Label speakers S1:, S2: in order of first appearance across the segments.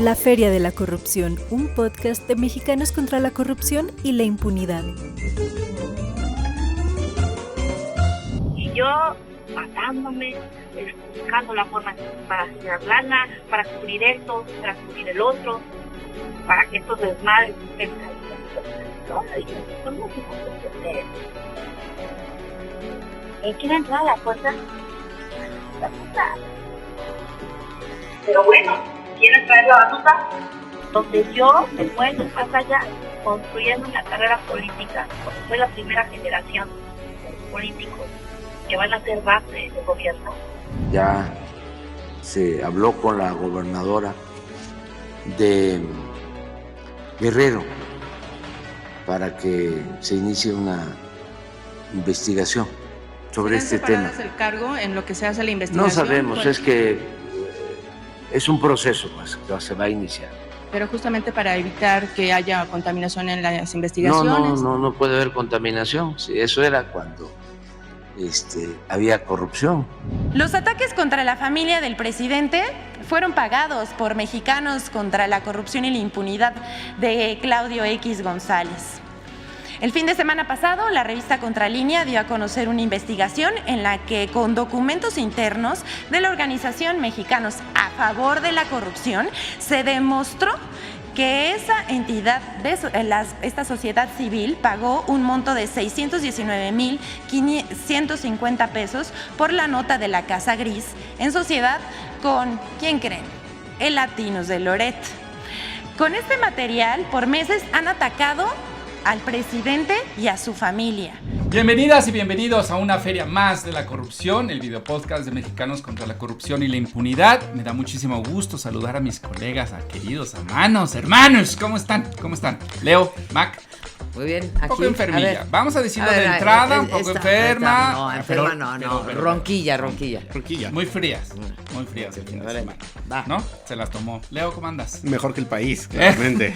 S1: La Feria de la Corrupción, un podcast de mexicanos contra la corrupción y la impunidad.
S2: Y yo matándome, buscando la forma para generar lana, para cubrir esto, para cubrir el otro, para que estos desmadres estén caídos. ¿Cómo se puede hacer? ¿Quién entra a la puerta? La puta. Pero bueno, ¿quieren traer la batuta? Donde yo me puedo más allá construyendo una carrera política, porque soy la primera generación de políticos que van a ser base de gobierno.
S3: Ya se habló con la gobernadora de Guerrero para que se inicie una investigación sobre este tema.
S4: ¿El cargo en lo que se hace la investigación?
S3: No sabemos, es que es un proceso pues, que se va a iniciar.
S4: Pero justamente para evitar que haya contaminación en las investigaciones.
S3: No puede haber contaminación. Sí, eso era cuando había corrupción.
S5: Los ataques contra la familia del presidente fueron pagados por Mexicanos contra la Corrupción y la Impunidad de Claudio X González. El fin de semana pasado, la revista Contralínea dio a conocer una investigación en la que, con documentos internos de la organización Mexicanos a favor de la corrupción, se demostró que esa entidad, esta sociedad civil, pagó un monto de 619,150 pesos por la nota de la Casa Gris, en sociedad con, ¿quién creen? El Latinos de Loret. Con este material, por meses han atacado al presidente y a su familia.
S6: Bienvenidas y bienvenidos a una feria más de la corrupción, el videopodcast de Mexicanos contra la Corrupción y la Impunidad. Me da muchísimo gusto saludar a mis colegas, a queridos hermanos. ¿Cómo están? Leo, Mac.
S7: Muy bien,
S6: aquí. Un poco enfermilla. Vamos a decirlo de entrada, un poco enferma.
S7: No, enferma no. Ronquilla.
S6: Muy frías el fin de semana. ¿No? Se las tomó. Leo, ¿cómo andas?
S8: Mejor que el país, claramente.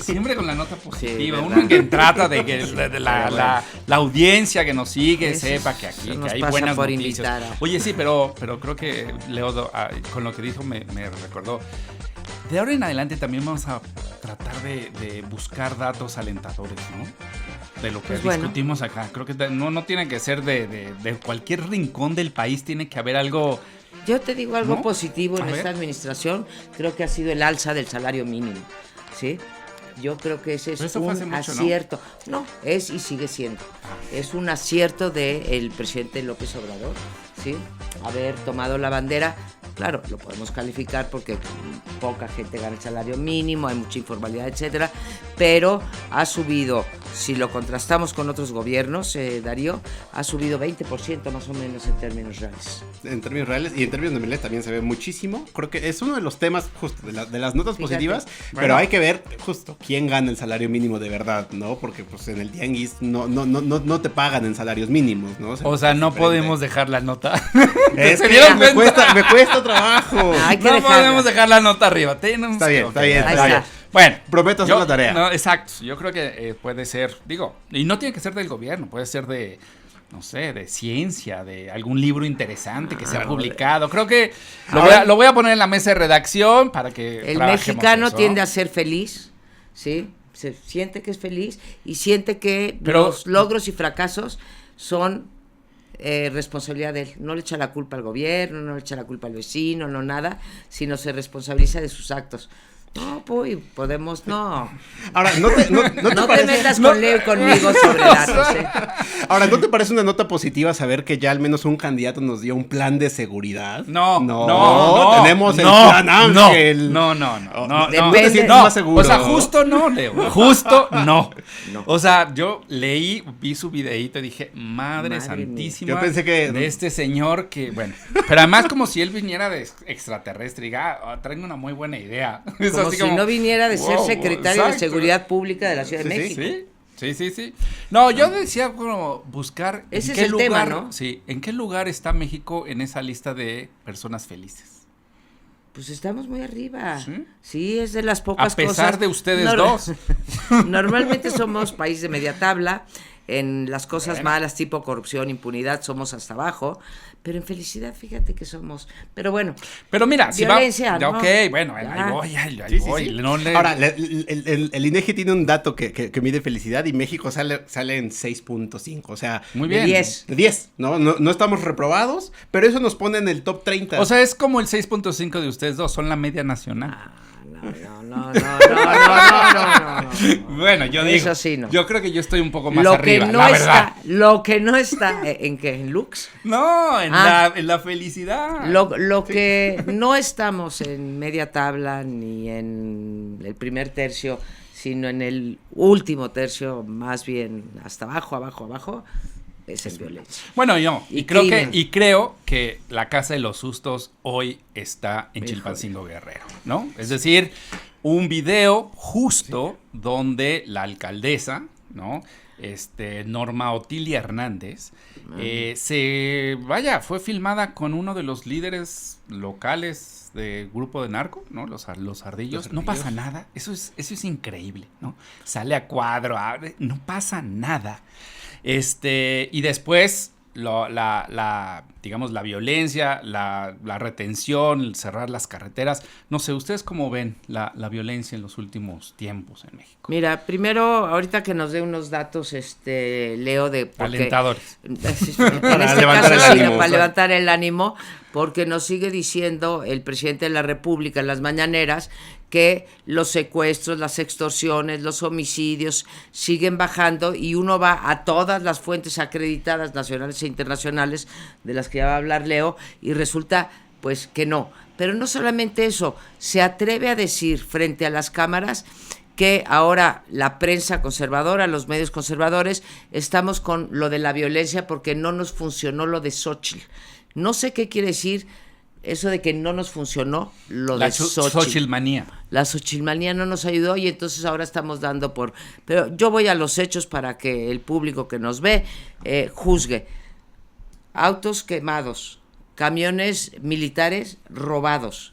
S6: Siempre con la nota positiva. Sí, uno que trata de que la audiencia que nos sigue sepa que aquí que hay buenas noticias. Oye, sí, pero creo que Leo, con lo que dijo, me recordó. De ahora en adelante también vamos a tratar de buscar datos alentadores, ¿no? De lo que discutimos acá. Creo que no tiene que ser de cualquier rincón del país, tiene que haber algo.
S7: Yo te digo algo positivo en esta administración, creo que ha sido el alza del salario mínimo, ¿sí? Yo creo que ese es un acierto. No, es y sigue siendo. Es un acierto del presidente López Obrador, ¿sí? Haber tomado la bandera. Claro, lo podemos calificar porque poca gente gana el salario mínimo, hay mucha informalidad, etcétera, pero ha subido, si lo contrastamos con otros gobiernos, Darío, ha subido 20% más o menos en términos reales.
S8: En términos reales y en términos nominales también se ve muchísimo. Creo que es uno de los temas justo de las notas positivas, pero hay que ver justo quién gana el salario mínimo de verdad, ¿no? Porque pues en el tianguis no te pagan en salarios mínimos, ¿no?
S6: O sea, no podemos dejar la nota.
S8: Es que me cuesta trabajo.
S6: No podemos dejar la nota arriba.
S8: Está bien.
S6: Bueno,
S8: prometo hacer la tarea.
S6: No, exacto. Yo creo que puede ser, y no tiene que ser del gobierno, puede ser de, no sé, de ciencia, de algún libro interesante que se ha publicado. Creo que lo voy a poner en la mesa de redacción para que
S7: el mexicano tiende a ser feliz, ¿sí? Se siente que es feliz y siente que los logros y fracasos son responsabilidad de él. No le echa la culpa al gobierno, no le echa la culpa al vecino, no nada, sino se responsabiliza de sus actos. No, pues, podemos, no.
S8: Ahora,
S7: no te metas con Leo y conmigo sobre datos,
S8: Ahora, ¿no te parece una nota positiva saber que ya al menos un candidato nos dio un plan de seguridad? No. Tenemos el plan Ángel.
S6: No.
S8: Más seguro.
S6: O sea, justo no, Leo. Justo no. O sea, yo vi su videíto y dije, madre santísima.
S8: Yo pensé que
S6: de este señor que, bueno, pero además como si él viniera de extraterrestre y diga, traigo una muy buena idea.
S7: Como si no viniera de ser secretario de Seguridad Pública de la Ciudad de México.
S6: Sí. No, yo decía como buscar
S7: ese es el tema, ¿no?
S6: Sí, ¿en qué lugar está México en esa lista de personas felices?
S7: Pues estamos muy arriba. Sí, es de las pocas cosas.
S6: A pesar de ustedes dos.
S7: Normalmente somos país de media tabla. En las cosas malas, tipo corrupción, impunidad, somos hasta abajo. Pero en felicidad, fíjate que somos. Pero bueno.
S6: Pero mira,
S7: violencia,
S6: si va.
S7: ¿no?
S6: Ok, bueno, ahí voy.
S8: Sí.
S6: No le...
S8: Ahora, el INEGI tiene un dato que mide felicidad y México sale en 6.5. O sea,
S6: muy bien.
S8: De 10. No estamos reprobados, pero eso nos pone en el top 30.
S6: O sea, es como el 6.5 de ustedes dos, son la media nacional.
S7: No.
S6: Bueno, yo digo,
S7: eso sí, no.
S6: Yo creo que yo estoy un poco más arriba,
S7: la verdad. Lo que no está, ¿en qué? ¿En looks?
S6: No, en la felicidad.
S7: Lo que no estamos en media tabla ni en el primer tercio, sino en el último tercio, más bien hasta abajo, es en violencia.
S6: Bueno, creo que la Casa de los Sustos hoy está en Chilpancingo Guerrero, ¿no? Es decir, un video justo donde la alcaldesa, ¿no? Norma Otilia Hernández, fue filmada con uno de los líderes locales de grupo de narco, ¿no? Los ardillos. No pasa nada. Eso es increíble, ¿no? Sale a cuadro, no pasa nada. Y después digamos, la violencia, la retención, el cerrar las carreteras. No sé, ¿ustedes cómo ven la violencia en los últimos tiempos en México?
S7: Mira, primero, ahorita que nos dé unos datos, Leo, de...
S6: Alentadores.
S7: Para levantar el ánimo, porque nos sigue diciendo el presidente de la República en las mañaneras que los secuestros, las extorsiones, los homicidios siguen bajando y uno va a todas las fuentes acreditadas nacionales e internacionales de las que ya va a hablar Leo y resulta pues que no. Pero no solamente eso, se atreve a decir frente a las cámaras que ahora la prensa conservadora, los medios conservadores, estamos con lo de la violencia porque no nos funcionó lo de Xóchitl. No sé qué quiere decir eso de que no nos funcionó lo de
S6: Xochitl-manía.
S7: La Xochitl-manía no nos ayudó y entonces ahora estamos dando por... Pero yo voy a los hechos para que el público que nos ve juzgue. Autos quemados, camiones militares robados.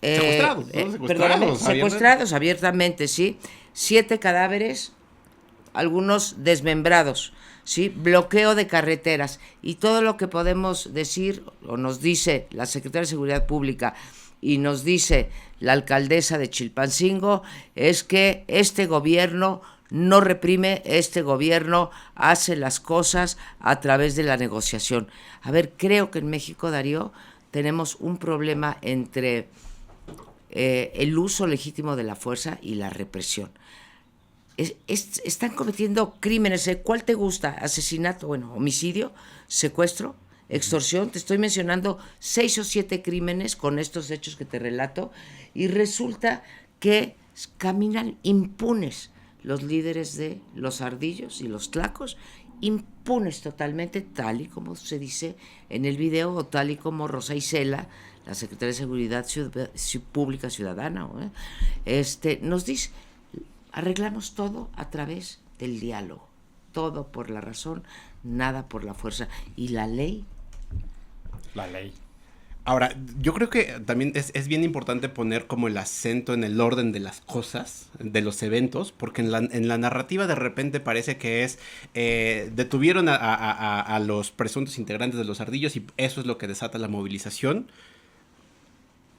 S7: Secuestrados abiertamente, sí. 7 cadáveres, algunos desmembrados. ¿Sí? Bloqueo de carreteras y todo lo que podemos decir o nos dice la Secretaría de Seguridad Pública y nos dice la alcaldesa de Chilpancingo es que este gobierno no reprime, este gobierno hace las cosas a través de la negociación. A ver, creo que en México, Darío, tenemos un problema entre el uso legítimo de la fuerza y la represión. Están cometiendo crímenes. ¿Cuál te gusta? Asesinato, bueno, homicidio, secuestro, extorsión. Te estoy mencionando 6 o 7 crímenes con estos hechos que te relato y resulta que caminan impunes los líderes de los ardillos y los tlacos, impunes totalmente, tal y como se dice en el video o tal y como Rosa Isela, la Secretaria de Seguridad Pública Ciudadana, nos dice... Arreglamos todo a través del diálogo, todo por la razón, nada por la fuerza. ¿Y la ley?
S6: La ley.
S8: Ahora, yo creo que también es bien importante poner como el acento en el orden de las cosas, de los eventos, porque en la narrativa de repente parece que es, detuvieron a los presuntos integrantes de los ardillos y eso es lo que desata la movilización.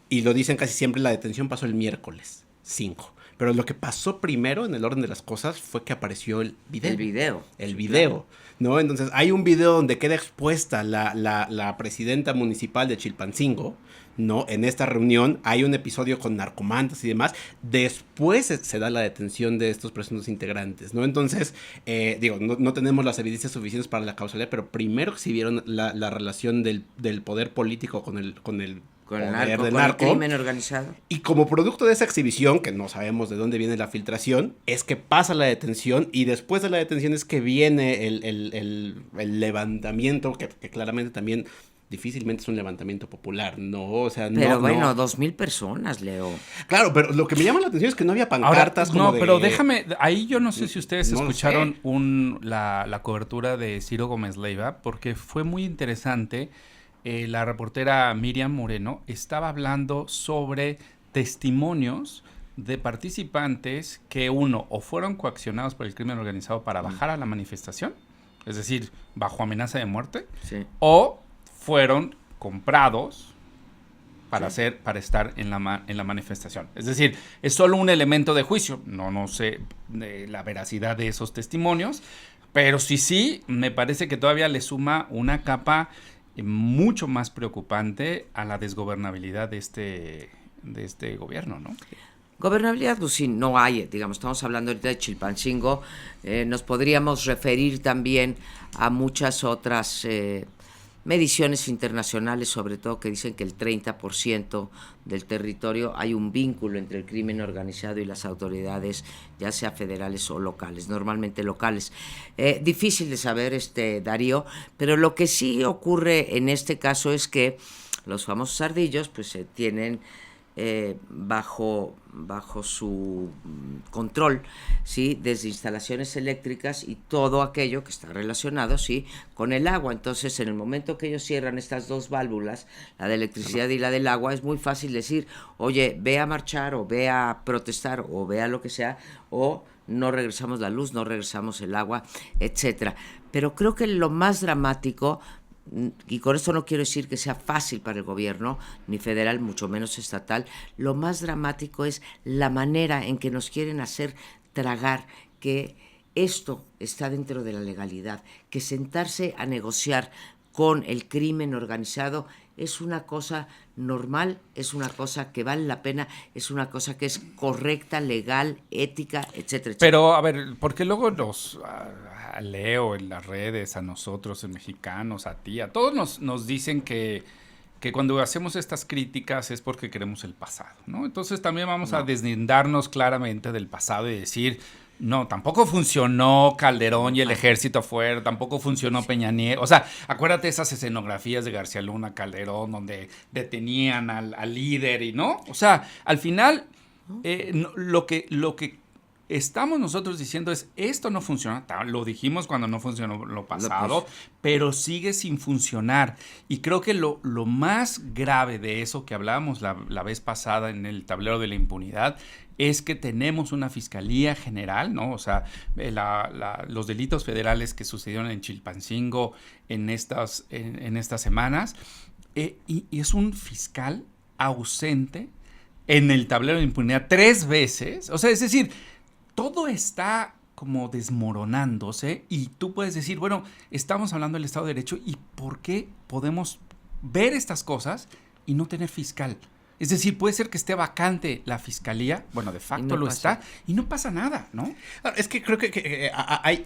S8: Y lo dicen casi siempre, la detención pasó el miércoles 5. Pero lo que pasó primero en el orden de las cosas fue que apareció el video. El video, ¿no? Entonces hay un video donde queda expuesta la presidenta municipal de Chilpancingo, ¿no? En esta reunión hay un episodio con narcomantas y demás. Después se da la detención de estos presuntos integrantes, ¿no? Entonces, no tenemos las evidencias suficientes para la causalidad, pero primero exhibieron la relación del poder político con el
S7: crimen organizado.
S8: Y como producto de esa exhibición, que no sabemos de dónde viene la filtración, es que pasa la detención y después de la detención es que viene el levantamiento, que claramente también difícilmente es un levantamiento popular, ¿no? O sea, no.
S7: Pero bueno, 2,000 personas, Leo.
S8: Claro, pero lo que me llama la atención es que no había pancartas.
S6: Ahora, pero déjame, ahí yo no sé si ustedes escucharon la cobertura de Ciro Gómez Leiva, porque fue muy interesante. La reportera Miriam Moreno estaba hablando sobre testimonios de participantes que o fueron coaccionados por el crimen organizado para bajar a la manifestación, es decir, bajo amenaza de muerte, o fueron comprados para estar en la manifestación. Es decir, es solo un elemento de juicio. No sé la veracidad de esos testimonios, pero sí, me parece que todavía le suma una capa mucho más preocupante a la desgobernabilidad de este gobierno, ¿no?
S7: Gobernabilidad, pues sí, no hay, digamos, estamos hablando ahorita de Chilpancingo, nos podríamos referir también a muchas otras mediciones internacionales, sobre todo que dicen que el 30% del territorio hay un vínculo entre el crimen organizado y las autoridades, ya sea federales o locales, normalmente locales. Difícil de saber, Darío, pero lo que sí ocurre en este caso es que los famosos ardillos pues se tienen bajo su control, ¿sí? Desde instalaciones eléctricas y todo aquello que está relacionado, ¿sí? Con el agua. Entonces, en el momento que ellos cierran estas dos válvulas, la de electricidad y la del agua, es muy fácil decir, oye, ve a marchar o ve a protestar o ve a lo que sea, o no regresamos la luz, no regresamos el agua, etcétera. Pero creo que lo más dramático, y con esto no quiero decir que sea fácil para el gobierno, ni federal, mucho menos estatal, lo más dramático es la manera en que nos quieren hacer tragar que esto está dentro de la legalidad, que sentarse a negociar con el crimen organizado es una cosa normal, es una cosa que vale la pena, es una cosa que es correcta, legal, ética, etcétera, etcétera.
S6: Pero, a ver, porque luego a Leo en las redes, a nosotros, en Mexicanos, a ti, a todos nos dicen que cuando hacemos estas críticas es porque queremos el pasado, ¿no? Entonces también vamos a deslindarnos claramente del pasado y decir, no, tampoco funcionó Calderón y el ejército afuera, tampoco funcionó Peña Nieto. O sea, acuérdate esas escenografías de García Luna, Calderón, donde detenían al líder y no. O sea, al final, lo que estamos nosotros diciendo es, esto no funciona, lo dijimos cuando no funcionó lo pasado, pero sigue sin funcionar. Y creo que lo más grave de eso que hablábamos la vez pasada en el tablero de la impunidad es que tenemos una fiscalía general, ¿no? O sea, los delitos federales que sucedieron en Chilpancingo en estas semanas, y es un fiscal ausente en el tablero de impunidad 3 veces. O sea, es decir, todo está como desmoronándose y tú puedes decir, bueno, estamos hablando del Estado de Derecho y ¿por qué podemos ver estas cosas y no tener fiscal? Es decir, puede ser que esté vacante la fiscalía, bueno, de facto lo está, y no pasa nada, ¿no?
S8: Es que creo que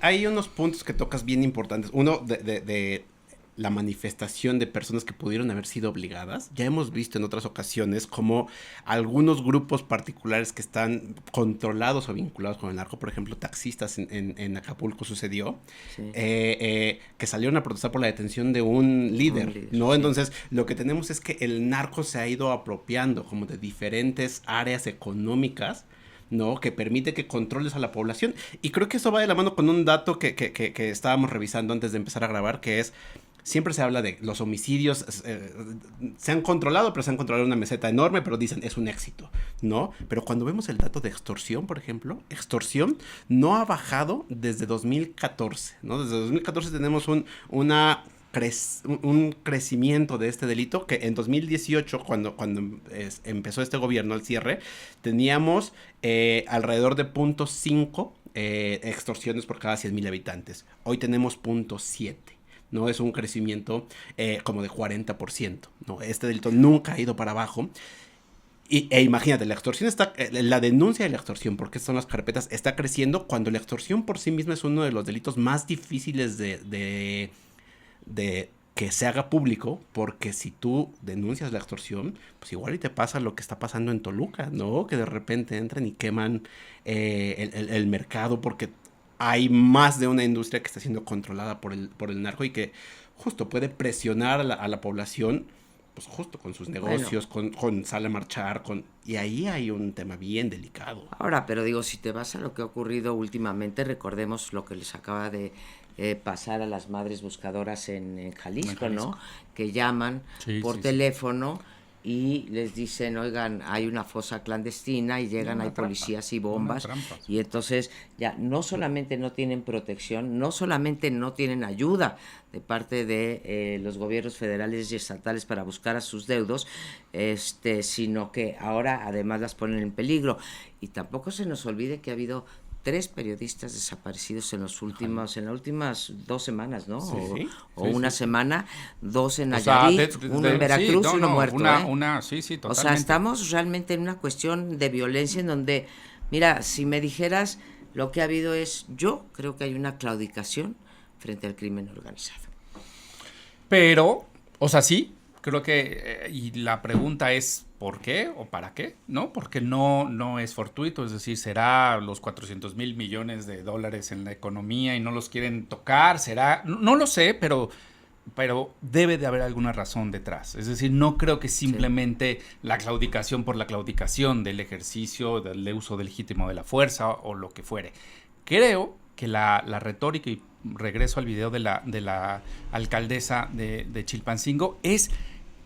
S8: hay unos puntos que tocas bien importantes. Uno, de la manifestación de personas que pudieron haber sido obligadas. Ya hemos visto en otras ocasiones como algunos grupos particulares que están controlados o vinculados con el narco, por ejemplo, taxistas en Acapulco sucedió, que salieron a protestar por la detención de un líder, ¿no? Sí. Entonces, lo que tenemos es que el narco se ha ido apropiando como de diferentes áreas económicas, ¿no? Que permite que controles a la población. Y creo que eso va de la mano con un dato que estábamos revisando antes de empezar a grabar, que es, siempre se habla de los homicidios, se han controlado, pero se han controlado en una meseta enorme, pero dicen es un éxito, ¿no? Pero cuando vemos el dato de extorsión, por ejemplo, extorsión no ha bajado desde 2014, ¿no? Desde 2014 tenemos un crecimiento de este delito, que en 2018, cuando empezó este gobierno, el cierre, teníamos alrededor de 0.5 extorsiones por cada 100,000 habitantes. Hoy tenemos 0.7. ¿No? Es un crecimiento como de 40%, ¿no? Este delito nunca ha ido para abajo. E imagínate, la extorsión está, la denuncia de la extorsión, porque son las carpetas, está creciendo cuando la extorsión por sí misma es uno de los delitos más difíciles de que se haga público, porque si tú denuncias la extorsión, pues igual y te pasa lo que está pasando en Toluca, ¿no? Que de repente entran y queman el mercado porque hay más de una industria que está siendo controlada por el narco y que justo puede presionar a la población, pues justo con sus negocios, bueno, con sal a marchar, y ahí hay un tema bien delicado.
S7: Ahora, pero digo, si te vas a lo que ha ocurrido últimamente, recordemos lo que les acaba de pasar a las madres buscadoras en Jalisco, ¿no? Que llaman por teléfono y les dicen, oigan, hay una fosa clandestina y llegan, hay policías y bombas, y entonces ya no solamente no tienen protección, no solamente no tienen ayuda de parte de los gobiernos federales y estatales para buscar a sus deudos, sino que ahora además las ponen en peligro. Y tampoco se nos olvide que ha habido 3 periodistas desaparecidos en las últimas 2 semanas, ¿no?
S8: Sí,
S7: o una semana, 2 en Nayarit, uno en Veracruz, uno muerto.
S6: Totalmente.
S7: O sea, estamos realmente en una cuestión de violencia en donde, mira, si me dijeras lo que ha habido yo creo que hay una claudicación frente al crimen organizado.
S6: Pero, o sea, sí, creo que, y la pregunta es, ¿por qué o para qué? ¿No? Porque no es fortuito, es decir, será los 400 mil millones de dólares en la economía y no los quieren tocar, será, no lo sé, pero debe de haber alguna razón detrás. Es decir, no creo que simplemente la claudicación por la claudicación del ejercicio, del uso legítimo de la fuerza o lo que fuere. Creo que la retórica, y regreso al video de la alcaldesa de Chilpancingo,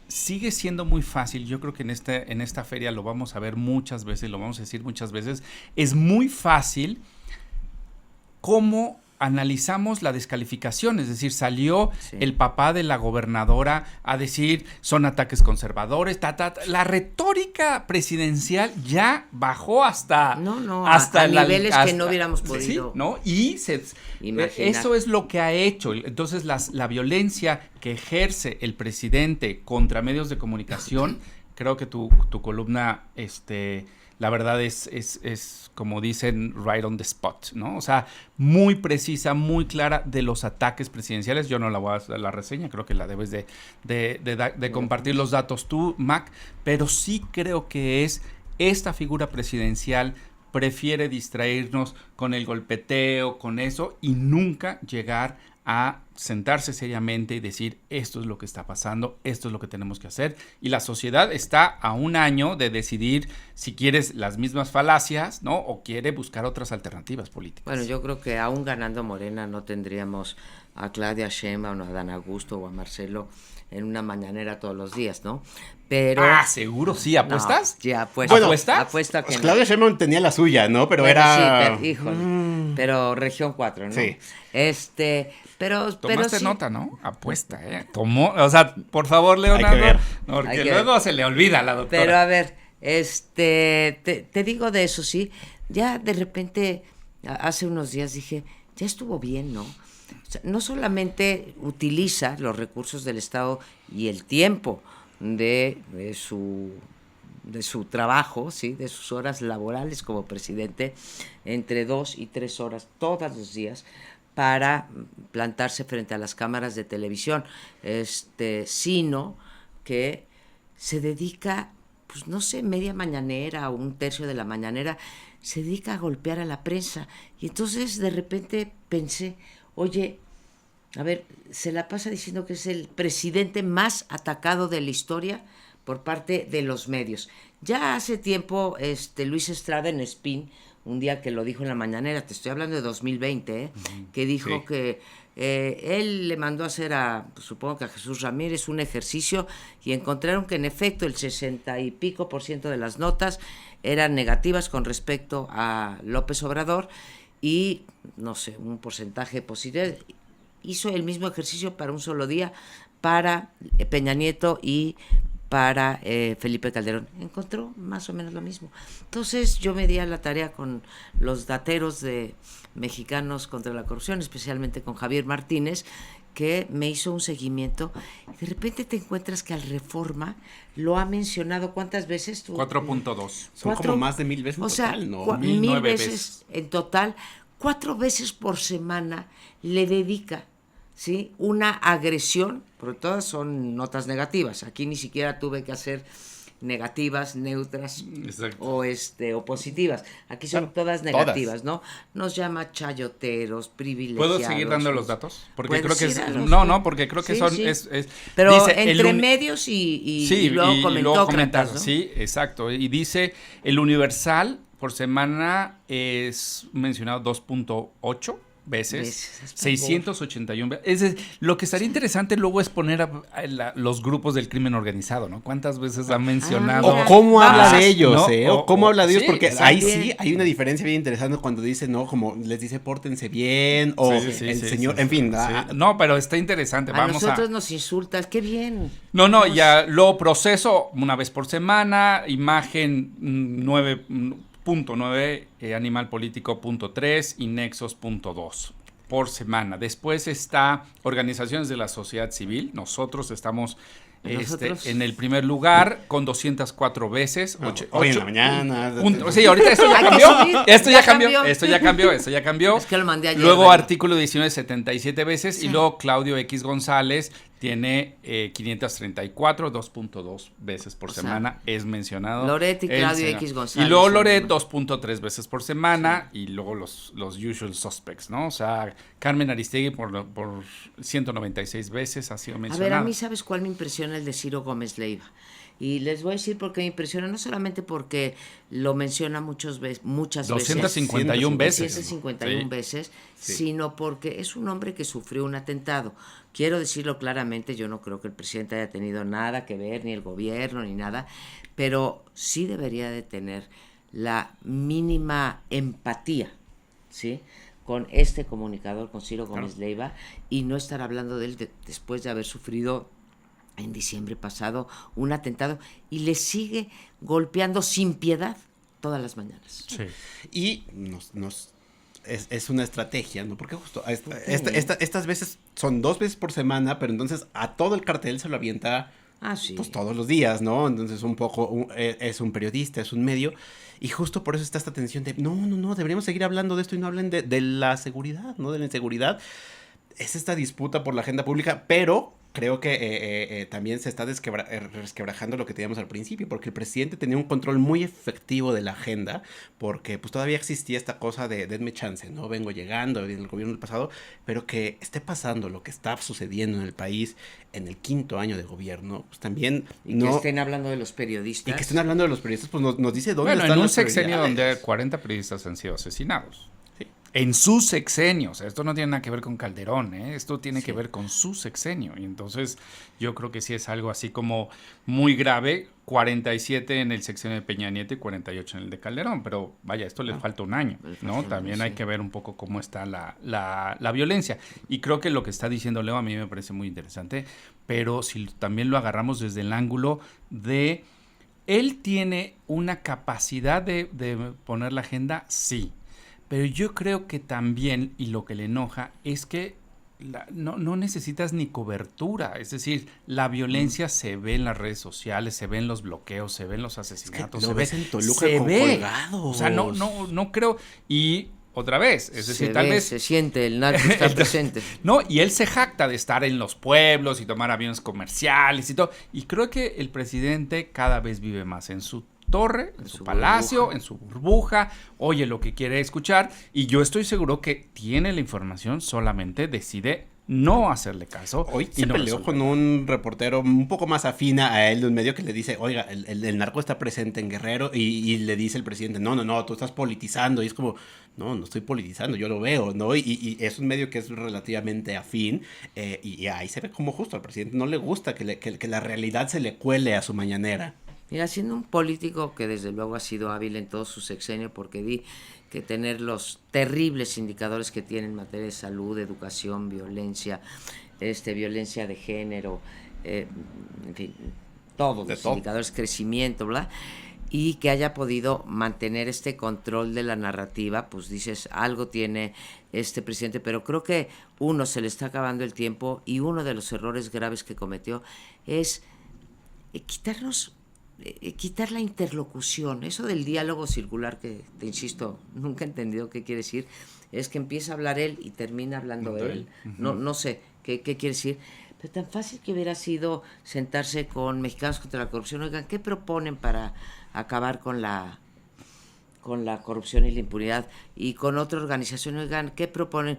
S6: sigue siendo muy fácil. Yo creo que en esta feria lo vamos a ver muchas veces, lo vamos a decir muchas veces. Es muy fácil cómo analizamos la descalificación, es decir, salió el papá de la gobernadora a decir son ataques conservadores, la retórica presidencial ya bajó hasta
S7: a niveles que no hubiéramos podido.
S6: ¿Sí? ¿No? Y eso es lo que ha hecho. Entonces la violencia que ejerce el presidente contra medios de comunicación, creo que tu columna la verdad es como dicen, right on the spot, ¿no? O sea, muy precisa, muy clara de los ataques presidenciales. Yo no la voy a hacer la reseña, creo que la debes de compartir los datos tú, Mac, pero sí creo que esta figura presidencial prefiere distraernos con el golpeteo, con eso, y nunca llegar a sentarse seriamente y decir, esto es lo que está pasando, esto es lo que tenemos que hacer. Y la sociedad está a un año de decidir si quieres las mismas falacias, ¿no? O quiere buscar otras alternativas políticas.
S7: Bueno, yo creo que aún ganando Morena no tendríamos a Claudia Sheinbaum o a Dan Augusto o a Marcelo en una mañanera todos los días, ¿no? Pero
S6: seguro sí, ¿apuestas?
S7: No, ya apuesto. Bueno, apuesto que
S8: pues Claudia Sheinbaum tenía la suya, ¿no? Pero era...
S7: Sí, híjole, pero región 4, ¿no?
S8: Sí.
S6: Tomaste nota, ¿no? Apuesta, Tomó, o sea, por favor, Leonardo, porque luego se le olvida a la doctora.
S7: Pero a ver, te digo de eso, sí. Ya de repente, hace unos días dije, ya estuvo bien, ¿no? O sea, no solamente utiliza los recursos del Estado y el tiempo de su trabajo, ¿sí? De sus horas laborales como presidente, entre 2 y 3 horas todos los días, para plantarse frente a las cámaras de televisión, sino que se dedica, pues no sé, media mañanera o un tercio de la mañanera, se dedica a golpear a la prensa. Y entonces de repente pensé, oye, a ver, se la pasa diciendo que es el presidente más atacado de la historia por parte de los medios. Ya hace tiempo, Luis Estrada en Spin, un día que lo dijo en la mañanera, te estoy hablando de 2020, que dijo que él le mandó a hacer supongo que a Jesús Ramírez, un ejercicio, y encontraron que en efecto el 60 y pico % de las notas eran negativas con respecto a López Obrador, y no sé, un porcentaje positivo. Hizo el mismo ejercicio para un solo día para Peña Nieto y para Felipe Calderón. Encontró más o menos lo mismo. Entonces yo me di a la tarea con los dateros de Mexicanos contra la Corrupción, especialmente con Javier Martínez, que me hizo un seguimiento. De repente te encuentras que al Reforma lo ha mencionado, ¿cuántas veces?
S6: 4.2.
S8: Son como más de 1000 veces en total, ¿no?
S7: 1000 veces en total. 4 veces por semana le dedica, ¿sí? Una agresión, pero todas son notas negativas. Aquí ni siquiera tuve que hacer negativas, neutras o positivas. Aquí son todas negativas, ¿no? Nos llama chayoteros, privilegiados.
S6: ¿Puedo seguir dando los datos? Porque creo que porque creo que
S7: sí,
S6: son
S7: sí.
S6: Es
S7: pero
S6: dice,
S7: entre medios y luego comentócratas, ¿no?
S6: Sí, exacto. Y dice, el Universal por semana es mencionado 2.8
S3: veces 681 veces. Lo que estaría interesante luego es poner a los grupos del crimen organizado, ¿no? ¿Cuántas veces han mencionado?
S8: O cómo habla de ellos,
S3: ¿no?
S8: O cómo habla de ellos,
S3: sí,
S8: porque ahí sí hay una diferencia bien interesante cuando dice, ¿no? Como les dice, pórtense bien, o el señor, en fin.
S3: No, pero está interesante.
S7: A nosotros nos insultas, qué bien.
S3: No, ya lo proceso una vez por semana, imagen 9.9, animal político .3 y nexos .2 por semana. Después está organizaciones de la sociedad civil. Nosotros estamos en el primer lugar con 204 veces.
S8: Hoy en la mañana.
S3: Sí, ahorita esto ya cambió. Esto ya cambió.
S7: Es que lo mandé ayer.
S3: Luego artículo 19, 77 veces. Sí. Y luego Claudio X González tiene 534, 2.2 veces por semana es mencionado.
S7: Loret y Claudio X González.
S3: Y luego Loret 2.3 veces por semana, y luego los usual suspects, ¿no? O sea, Carmen Aristegui por 196 veces ha sido mencionado.
S7: A ver, a mí, ¿sabes cuál me impresiona? El de Ciro Gómez Leiva. Y les voy a decir por qué me impresiona, no solamente porque lo menciona muchas veces.
S3: 251 veces.
S7: 251 veces, sino porque es un hombre que sufrió un atentado. Quiero decirlo claramente, yo no creo que el presidente haya tenido nada que ver, ni el gobierno, ni nada, pero sí debería de tener la mínima empatía, ¿sí?, con este comunicador, con Ciro Gómez Leiva, y no estar hablando de él después de haber sufrido en diciembre pasado un atentado, y le sigue golpeando sin piedad todas las mañanas.
S8: Sí. Y es una estrategia, ¿no? Porque justo estas veces son 2 veces por semana, pero entonces a todo el cartel se lo avienta pues todos los días, ¿no? Entonces un poco es un periodista, es un medio, y justo por eso está esta tensión de no, deberíamos seguir hablando de esto y no hablen de la seguridad, ¿no? De la inseguridad. Es esta disputa por la agenda pública, pero creo que también se está resquebrajando lo que teníamos al principio, porque el presidente tenía un control muy efectivo de la agenda, porque pues todavía existía esta cosa de denme chance, ¿no? Vengo llegando en el gobierno del pasado, pero que esté pasando lo que está sucediendo en el país en el 5º año de gobierno, pues también
S7: y que estén hablando de los periodistas.
S8: Y que estén hablando de los periodistas, pues nos dice dónde están.
S3: Bueno, en un sexenio donde 40 periodistas han sido asesinados. En su sexenio, o sea, esto no tiene nada que ver con Calderón, esto tiene que ver con su sexenio, y entonces yo creo que sí es algo así como muy grave, 47 en el sexenio de Peña Nieto y 48 en el de Calderón, pero vaya, esto le falta un año, ¿no? También hay que ver un poco cómo está la violencia, y creo que lo que está diciendo Leo a mí me parece muy interesante, pero si también lo agarramos desde el ángulo de él tiene una capacidad de poner la agenda, sí. Pero yo creo que también, y lo que le enoja, es que no necesitas ni cobertura. Es decir, la violencia se ve en las redes sociales, se ve en los bloqueos, se ve en los asesinatos.
S8: Es que lo ves en Toluca con colgados.
S3: O sea, no creo. Y otra vez, es decir, tal vez
S7: se siente, el narco está presente.
S3: No, y él se jacta de estar en los pueblos y tomar aviones comerciales y todo. Y creo que el presidente cada vez vive más en su torre, en su palacio, en su burbuja, oye lo que quiere escuchar, y yo estoy seguro que tiene la información, solamente decide no hacerle caso.
S8: Hoy se peleó con un reportero un poco más afina a él de un medio que le dice, oiga, el narco está presente en Guerrero, y le dice el presidente, no, tú estás politizando, y es como, no estoy politizando, yo lo veo, ¿no? Y es un medio que es relativamente afín, y ahí se ve como justo al presidente no le gusta que la realidad se le cuele a su mañanera.
S7: Mira, siendo un político que desde luego ha sido hábil en todo su sexenio, porque vi que tener los terribles indicadores que tiene en materia de salud, educación, violencia, violencia de género, en fin, todos los indicadores, crecimiento, ¿verdad? Y que haya podido mantener este control de la narrativa, pues dices, algo tiene este presidente, pero creo que se le está acabando el tiempo, y uno de los errores graves que cometió es quitar la interlocución, eso del diálogo circular que, te insisto, nunca he entendido qué quiere decir, es que empieza a hablar él y termina hablando él. No sé qué quiere decir, pero tan fácil que hubiera sido sentarse con Mexicanos contra la Corrupción. Oigan, ¿qué proponen para acabar con la corrupción y la impunidad? Y con otra organización, oigan, ¿qué proponen?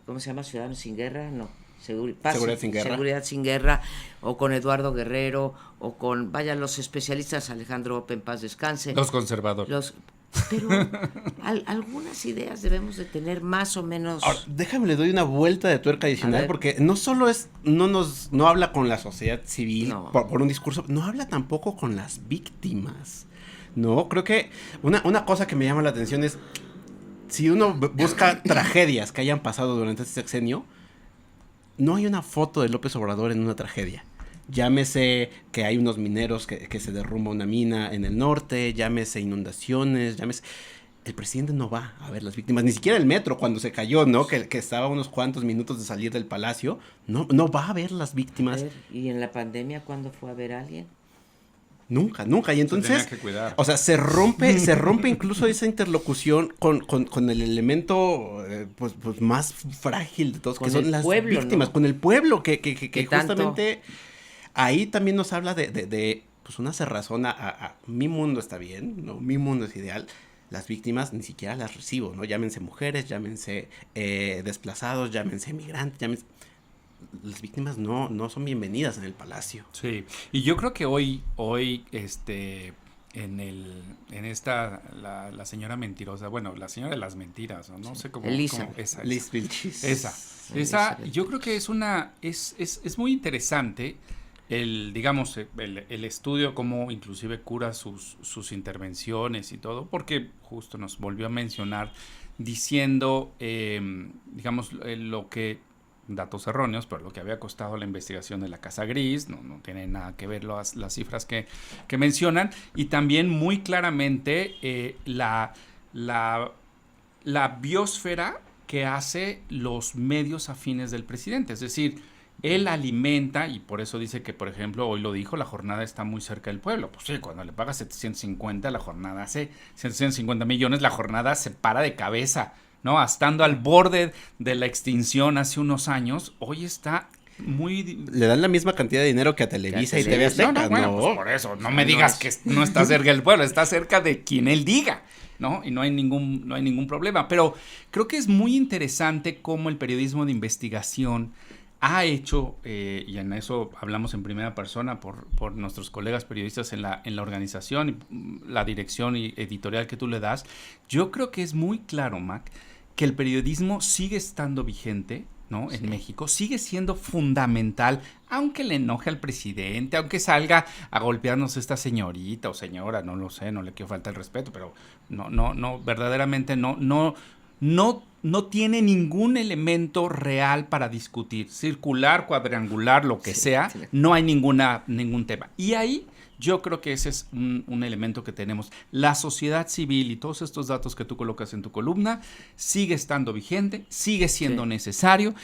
S7: ¿Cómo se llama? ¿Ciudadanos sin Guerra? No. Seguridad sin Guerra, o con Eduardo Guerrero, o con, los especialistas, Alejandro Open, paz descanse.
S3: Los conservadores.
S7: Pero algunas ideas debemos de tener más o menos.
S8: Ahora, déjame, le doy una vuelta de tuerca adicional, porque no solo no habla con la sociedad civil por un discurso, no habla tampoco con las víctimas. No, creo que una cosa que me llama la atención es, si uno busca tragedias que hayan pasado durante este sexenio, no hay una foto de López Obrador en una tragedia. Llámese que hay unos mineros que se derrumba una mina en el norte, llámese inundaciones, llámese... El presidente no va a ver las víctimas, ni siquiera el metro cuando se cayó, ¿no? Que estaba a unos cuantos minutos de salir del palacio, no va a ver las víctimas.
S7: ¿Y en la pandemia cuándo fue a ver a alguien?
S8: Nunca. Y entonces, o sea, se rompe incluso esa interlocución con el elemento pues más frágil de todos, que son las víctimas, ¿no? Con el pueblo, que justamente ahí también nos habla de pues una cerrazón a mi mundo está bien, ¿no? Mi mundo es ideal. Las víctimas ni siquiera las recibo, ¿no? Llámense mujeres, llámense desplazados, llámense migrantes, las víctimas no son bienvenidas en el palacio.
S3: Sí, y yo creo que hoy la señora mentirosa, bueno, la señora de las mentiras, no sé cómo.
S7: Liz Vilchis.
S3: Esa, yo creo que es muy interesante el estudio, cómo inclusive cura sus intervenciones y todo, porque justo nos volvió a mencionar diciendo, lo que, datos erróneos, pero lo que había costado la investigación de la Casa Gris, no tiene nada que ver las cifras que mencionan, y también muy claramente la biosfera que hace los medios afines del presidente, es decir, él alimenta, y por eso dice que, por ejemplo, hoy lo dijo, la jornada está muy cerca del pueblo. Pues sí, cuando le paga 750, la jornada hace 750 millones, la jornada se para de cabeza, ¿no? Estando al borde de la extinción hace unos años, hoy está muy...
S8: Le dan la misma cantidad de dinero que a Televisa y TV Azteca,
S3: ¿no? Pues por eso, no me digas que no está cerca del pueblo, está cerca de quien él diga, ¿no? Y no hay ningún problema. Pero creo que es muy interesante cómo el periodismo de investigación ha hecho, y en eso hablamos en primera persona por nuestros colegas periodistas en la organización y la dirección y editorial que tú le das. Yo creo que es muy claro, Mac, que el periodismo sigue estando vigente, ¿no? En México, sigue siendo fundamental, aunque le enoje al presidente, aunque salga a golpearnos esta señorita o señora, no lo sé, no le quiero faltar el respeto, pero verdaderamente no tiene ningún elemento real para discutir, circular, cuadrangular, lo que sea, no hay ningún tema. Y ahí yo creo que ese es un elemento que tenemos. La sociedad civil y todos estos datos que tú colocas en tu columna sigue estando vigente, sigue siendo necesario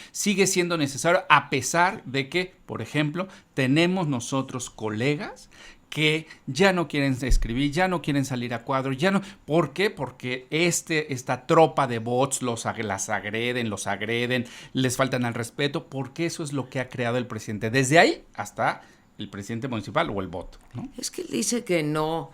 S3: a pesar de que, por ejemplo, tenemos nosotros colegas que ya no quieren escribir, ya no quieren salir a cuadro, ya no. ¿Por qué? Porque esta tropa de bots los agreden, les faltan al respeto, porque eso es lo que ha creado el presidente. Desde ahí hasta el presidente municipal o el bot, ¿no?
S7: Es que él dice que no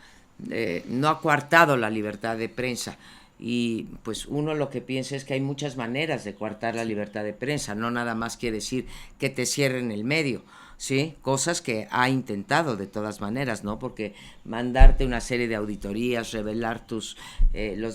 S7: ha coartado la libertad de prensa. Y pues uno lo que piensa es que hay muchas maneras de coartar la libertad de prensa, no nada más quiere decir que te cierren el medio, ¿sí? Cosas que ha intentado de todas maneras, ¿no? Porque mandarte una serie de auditorías, revelar los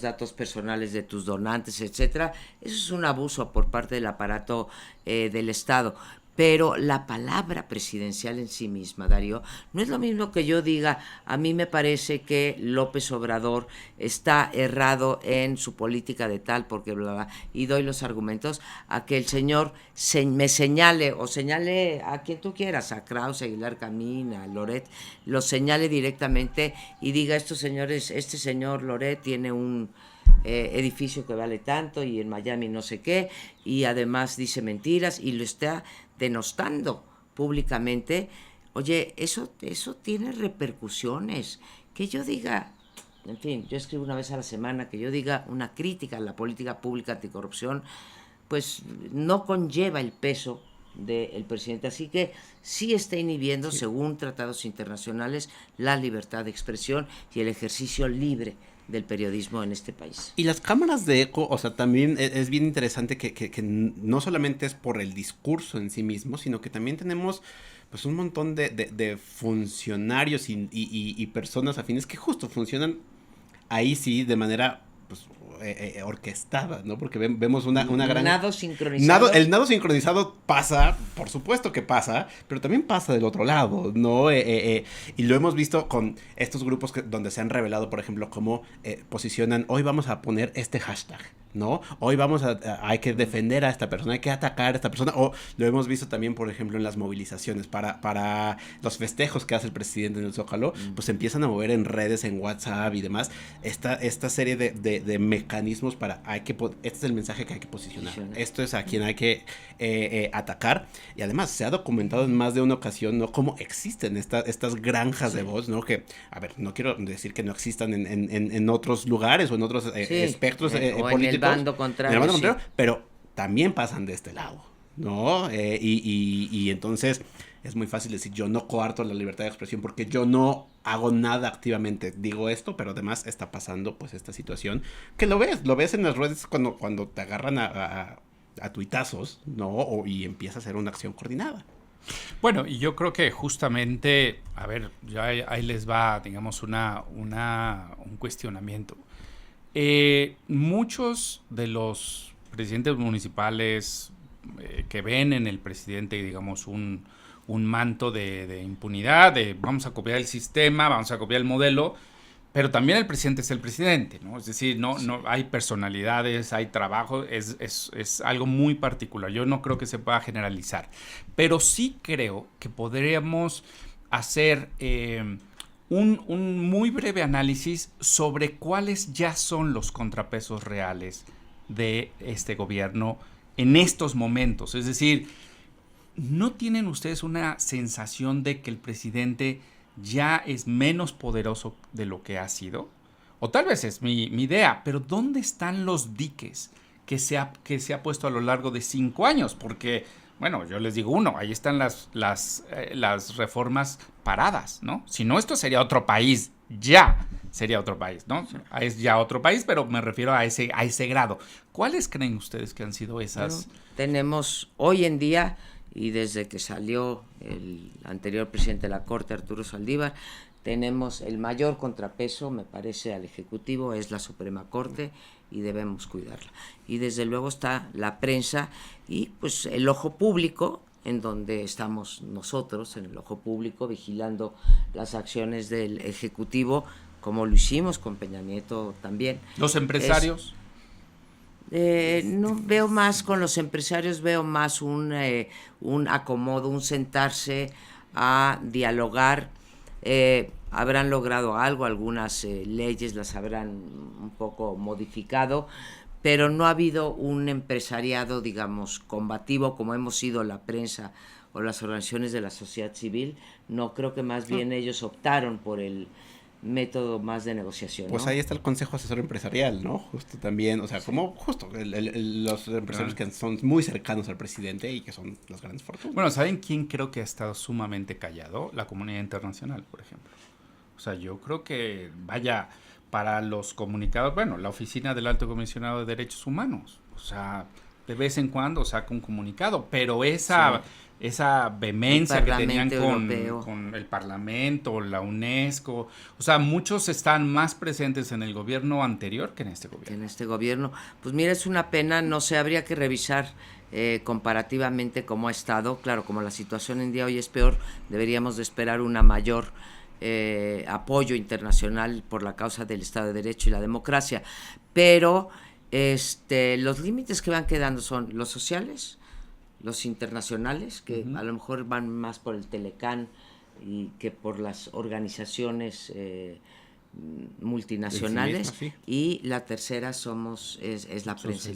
S7: datos personales de tus donantes, etcétera, eso es un abuso por parte del aparato del Estado. Pero la palabra presidencial en sí misma, Darío, no es lo mismo que yo diga, a mí me parece que López Obrador está errado en su política de tal, porque bla, bla, y doy los argumentos, a que el señor me señale, o señale a quien tú quieras, a Krause, a Aguilar Camín, a Loret, lo señale directamente y diga, este señor Loret tiene un edificio que vale tanto y en Miami no sé qué, y además dice mentiras y lo está denostando públicamente. Oye, eso tiene repercusiones. Que yo diga, en fin, yo escribo una vez a la semana, que yo diga una crítica a la política pública anticorrupción, pues no conlleva el peso del presidente, así que sí está inhibiendo, según tratados internacionales, la libertad de expresión y el ejercicio libre del periodismo en este país.
S8: Y las cámaras de eco, o sea, también es bien interesante que no solamente es por el discurso en sí mismo, sino que también tenemos pues un montón de funcionarios y personas afines que justo funcionan ahí sí, de manera pues, orquestada, ¿no? Porque vemos una gran...
S7: Nado sincronizado.
S8: El nado sincronizado pasa, por supuesto que pasa, pero también pasa del otro lado, ¿no? Y lo hemos visto con estos grupos donde se han revelado, por ejemplo, cómo posicionan, hoy vamos a poner este hashtag, ¿no? Hoy hay que defender a esta persona, hay que atacar a esta persona, o lo hemos visto también, por ejemplo, en las movilizaciones para los festejos que hace el presidente en el Zócalo, pues se empiezan a mover en redes, en WhatsApp y demás, esta serie de mecanismos para, este es el mensaje que hay que posicionar, esto es a quien hay que atacar, y además se ha documentado en más de una ocasión, ¿no? Cómo existen estas granjas de voz, ¿no? Que, a ver, no quiero decir que no existan en otros lugares o en otros espectros políticos,
S7: bando contrario,
S8: pero también pasan de este lado, ¿no? Y entonces es muy fácil decir, yo no coarto la libertad de expresión porque yo no hago nada activamente, digo esto, pero además está pasando pues esta situación que lo ves en las redes cuando te agarran a tuitazos, ¿no? Y empieza a hacer una acción coordinada.
S3: Bueno, y yo creo que justamente, a ver, ya ahí les va, digamos, un cuestionamiento. Muchos de los presidentes municipales que ven en el presidente, digamos, un manto de impunidad, de vamos a copiar el sistema, vamos a copiar el modelo, pero también el presidente es el presidente, ¿no? Es decir, no hay personalidades, hay trabajo, es algo muy particular. Yo no creo que se pueda generalizar, pero sí creo que podríamos hacer un muy breve análisis sobre cuáles ya son los contrapesos reales de este gobierno en estos momentos. Es decir, ¿no tienen ustedes una sensación de que el presidente ya es menos poderoso de lo que ha sido? O tal vez es mi idea, pero ¿dónde están los diques que se ha puesto a lo largo de 5 años? Porque, bueno, yo les digo ahí están las reformas paradas, ¿no? Si no, esto sería otro país, sería otro país, ¿no? Es ya otro país, pero me refiero a ese grado. ¿Cuáles creen ustedes que han sido esas?
S7: Bueno, tenemos hoy en día, y desde que salió el anterior presidente de la Corte, Arturo Saldívar, tenemos el mayor contrapeso, me parece, al Ejecutivo, es la Suprema Corte, y debemos cuidarla. Y desde luego está la prensa y pues el ojo público, en donde estamos nosotros, en el ojo público, vigilando las acciones del Ejecutivo, como lo hicimos con Peña Nieto también.
S3: ¿Los empresarios?
S7: No veo más con los empresarios, veo más un acomodo, un sentarse a dialogar. Habrán logrado algo, algunas leyes las habrán un poco modificado, pero no ha habido un empresariado, digamos, combativo como hemos sido la prensa o las organizaciones de la sociedad civil. No, creo que más bien ellos optaron por el método más de negociación,
S8: pues, ¿no? Ahí está el Consejo Asesor Empresarial, ¿no? Justo también, o sea, como justo los empresarios que son muy cercanos al presidente y que son las grandes fortunas.
S3: Bueno, ¿saben quién creo que ha estado sumamente callado? La comunidad internacional, por ejemplo. O sea, yo creo que, vaya, para los comunicados, bueno, la Oficina del Alto Comisionado de Derechos Humanos, o sea, de vez en cuando saca un comunicado, pero esa vehemencia que tenían con el Parlamento, la UNESCO, o sea, muchos están más presentes en el gobierno anterior que en este gobierno.
S7: En este gobierno, pues mira, es una pena, no sé, habría que revisar comparativamente cómo ha estado. Claro, como la situación en día hoy es peor, deberíamos de esperar una mayor apoyo internacional por la causa del Estado de Derecho y la democracia, pero los límites que van quedando son los sociales, los internacionales, que a lo mejor van más por el Telecán y que por las organizaciones multinacionales, sí. Y la tercera es la prensa.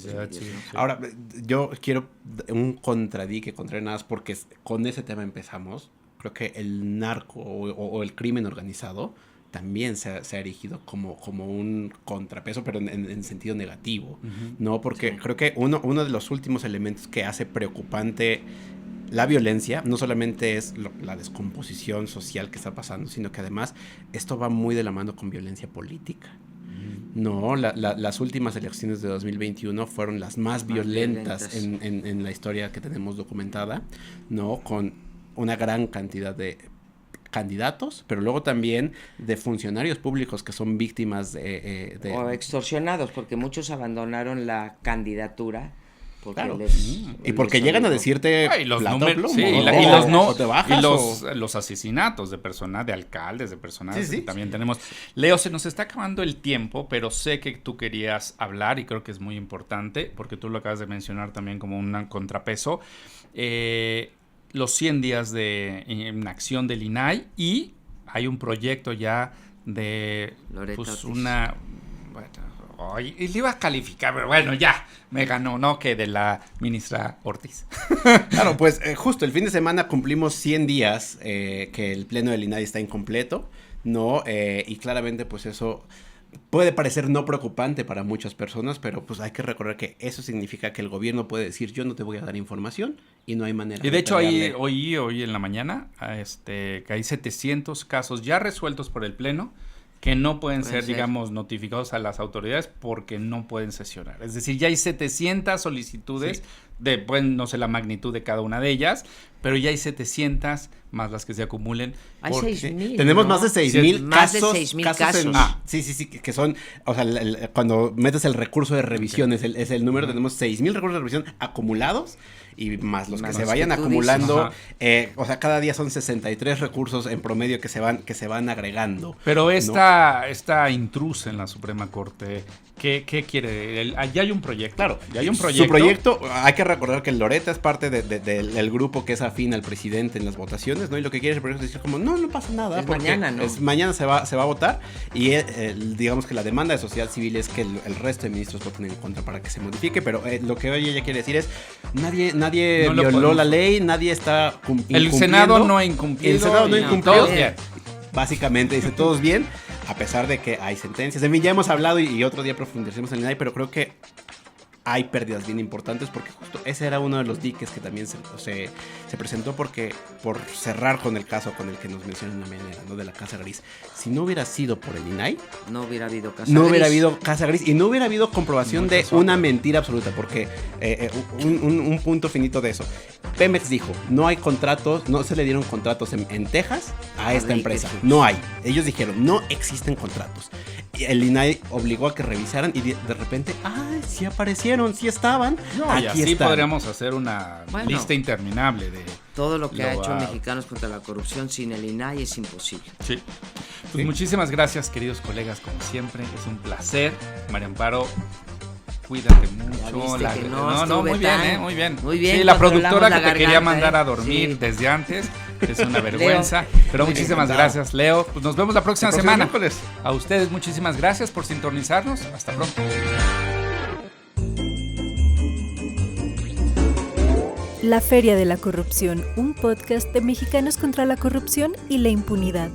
S8: Ahora, yo quiero un contradique contra nada, porque con ese tema empezamos. Creo que el narco o el crimen organizado también se ha erigido como un contrapeso, pero en sentido negativo, ¿no? Porque creo que uno de los últimos elementos que hace preocupante la violencia no solamente es la descomposición social que está pasando, sino que además esto va muy de la mano con violencia política. No, las últimas elecciones de 2021 fueron las más violentas en la historia que tenemos documentada, ¿no? Con una gran cantidad de candidatos, pero luego también de funcionarios públicos que son víctimas
S7: o extorsionados, porque muchos abandonaron la candidatura.
S8: Claro. Y porque llegan a decirte
S3: los asesinatos de personas, de alcaldes, de personas que también tenemos. Leo, se nos está acabando el tiempo, pero sé que tú querías hablar y creo que es muy importante, porque tú lo acabas de mencionar también como un contrapeso. Los 100 días de acción del INAI, y hay un proyecto ya de una... Y le iba a calificar, pero bueno, ya me ganó, ¿no? Que de la ministra Ortiz.
S8: Claro, pues justo el fin de semana cumplimos 100 días que el pleno del INAI está incompleto, ¿no? Y claramente pues eso puede parecer no preocupante para muchas personas, pero pues hay que recordar que eso significa que el gobierno puede decir yo no te voy a dar información y no hay manera.
S3: Y de hecho hoy en la mañana que hay 700 casos ya resueltos por el pleno que no pueden ser, digamos, notificados a las autoridades porque no pueden sesionar. Es decir, ya hay 700 solicitudes no sé la magnitud de cada una de ellas, pero ya hay 700 más las que se acumulen.
S7: Hay 6,000.
S8: Tenemos más de 6,000
S7: más de 6,000 casos.
S8: Sí, que son, o sea, cuando metes el recurso de revisión es el número, tenemos 6,000 recursos de revisión acumulados y más los que se vayan acumulando. O sea, cada día son 63 recursos en promedio que se van agregando.
S3: Pero esta intrusa en la Suprema Corte, ¿qué quiere? Ya hay un proyecto.
S8: Claro,
S3: ya hay un proyecto.
S8: Su proyecto, hay que recordar que Loreta es parte del grupo que es afín al presidente en las votaciones, ¿no? Y lo que quiere el proyecto es decir como, no pasa nada.
S7: Es mañana, ¿no?
S8: Mañana se va a votar y digamos que la demanda de sociedad civil es que el resto de ministros voten en contra para que se modifique, pero lo que hoy ella quiere decir es, nadie violó la ley, nadie está incumpliendo.
S3: El Senado no ha incumplido.
S8: El Senado no ha incumplido.
S3: Todos bien.
S8: Básicamente dice todos bien, a pesar de que hay sentencias. En fin, ya hemos hablado y otro día profundizaremos en el INAI, pero creo que hay pérdidas bien importantes porque justo ese era uno de los diques que también se presentó por cerrar con el caso con el que nos mencionan en la mañana, ¿no? De la Casa Gris. Si no hubiera sido por el INAI,
S7: no hubiera habido
S8: Casa Gris y no hubiera habido comprobación de una mentira absoluta, porque un punto finito de eso. Pemex dijo, no hay contratos, no se le dieron contratos en Texas a esta empresa. No hay. Ellos dijeron, no existen contratos. Y el INAI obligó a que revisaran y de repente, sí aparecieron, sí estaban.
S3: Y así podríamos hacer una lista interminable de
S7: todo lo que ha hecho Mexicanos contra la Corrupción. Sin el INAI es imposible.
S3: Sí. Pues muchísimas gracias, queridos colegas, como siempre. Es un placer. María Amparo, cuídate mucho. Muy bien.
S7: Muy bien.
S3: Sí, la productora que te quería mandar a dormir desde antes. Es una vergüenza. Pero muchísimas gracias, Leo. Pues nos vemos la próxima semana. A ustedes muchísimas gracias por sintonizarnos. Hasta pronto.
S1: La Feria de la Corrupción, un podcast de Mexicanos contra la Corrupción y la Impunidad.